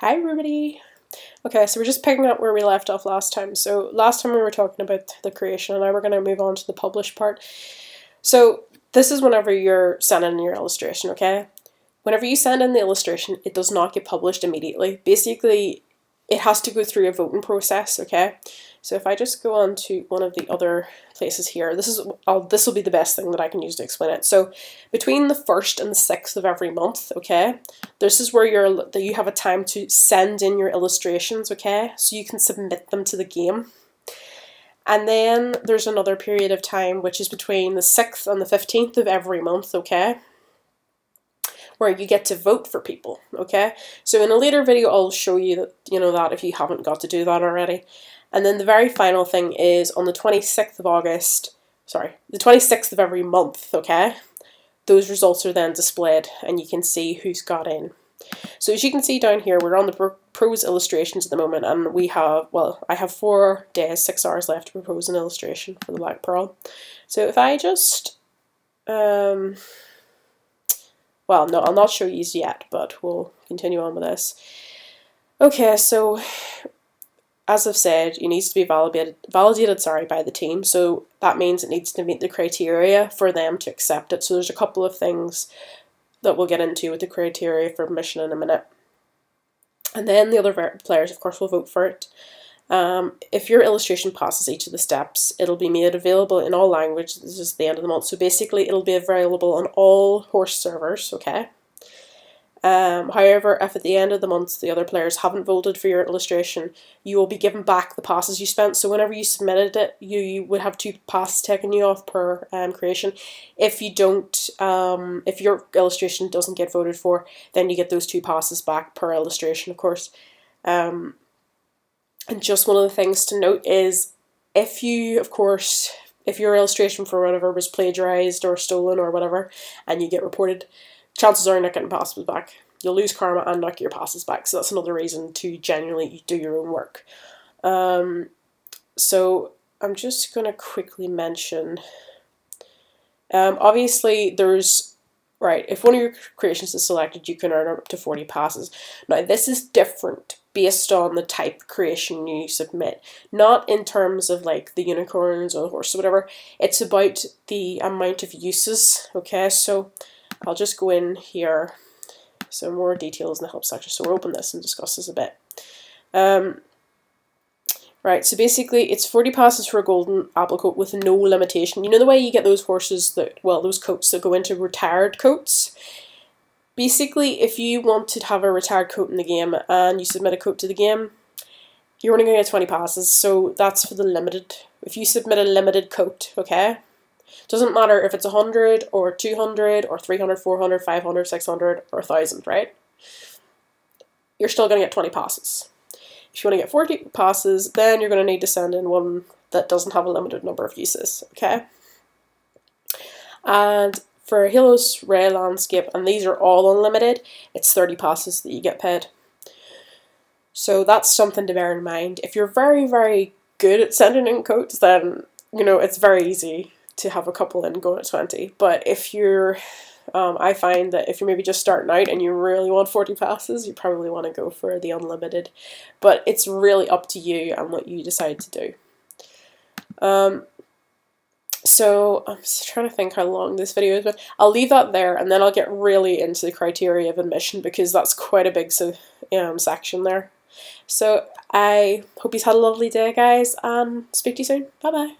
Hi everybody! Okay, so we're just picking up where we left off last time. So last time we were talking about the creation and now we're going to move on to the publish part. So this is whenever you're sending in your illustration, okay? Whenever you send in the illustration, it does not get published immediately. Basically, it has to go through a voting process, okay? So if I just go on to one of the other places here, this will be the best thing that I can use to explain it. So between the 1st and the 6th of every month, okay, this is where you have a time to send in your illustrations, okay, so you can submit them to the game. And then there's another period of time which is between the 6th and the 15th of every month, okay, where you get to vote for people, okay? So in a later video I'll show you that, that if you haven't got to do that already. And then the very final thing is on the 26th of August, sorry, the 26th of every month, okay? Those results are then displayed and you can see who's got in. So as you can see down here, we're on the prose illustrations at the moment, and we have, well, I have 4 days, 6 hours left to propose an illustration for the Black Pearl. So if I just, well, no, I'll not show you yet, but we'll continue on with this. Okay, so as I've said, it needs to be validated by the team, so that means it needs to meet the criteria for them to accept it. So there's a couple of things that we'll get into with the criteria for admission in a minute. And then the other players, of course, will vote for it. If your illustration passes each of the steps, it'll be made available in all languages. This is the end of the month, so basically it'll be available on all Howrse servers, okay? However, if at the end of the month the other players haven't voted for your illustration, you will be given back the passes you spent. So whenever you submitted it, you would have 2 passes taken you off per creation. If you don't, if your illustration doesn't get voted for, then you get those 2 passes back per illustration, of course. And just one of the things to note is if you, of course, if your illustration for whatever was plagiarized or stolen or whatever, and you get reported, chances are you're not getting passes back. You'll lose karma and not get your passes back. So that's another reason to genuinely do your own work. So I'm just going to quickly mention, obviously there's, right, if one of your creations is selected, you can earn up to 40 passes. Now this is different based on the type of creation you submit. Not in terms of like the unicorns or the horse or whatever. It's about the amount of uses, okay? So I'll just go in here, some more details in the help section. So we'll open this and discuss this a bit. Right, so basically it's 40 passes for a golden apple coat with no limitation. You know the way you get those horses that, well, those coats that go into retired coats? Basically, if you want to have a retired coat in the game and you submit a coat to the game, you're only going to get 20 passes. So that's for the limited. If you submit a limited coat, okay? Doesn't matter if it's 100 or 200 or 300, 400, 500, 600 or 1,000, right? You're still going to get 20 passes. If you want to get 40 passes, then you're going to need to send in one that doesn't have a limited number of uses, okay? And for helios, ray, landscape, and these are all unlimited, it's 30 passes that you get paid. So that's something to bear in mind. If you're very, very good at sending in coats, then, it's very easy to have a couple in going at 20. But if you're, I find that if you're maybe just starting out and you really want 40 passes, you probably want to go for the unlimited. But it's really up to you and what you decide to do. So I'm just trying to think how long this video is, but I'll leave that there and then I'll get really into the criteria of admission because that's quite a big section there. So I hope you've had a lovely day, guys, and speak to you soon. Bye bye.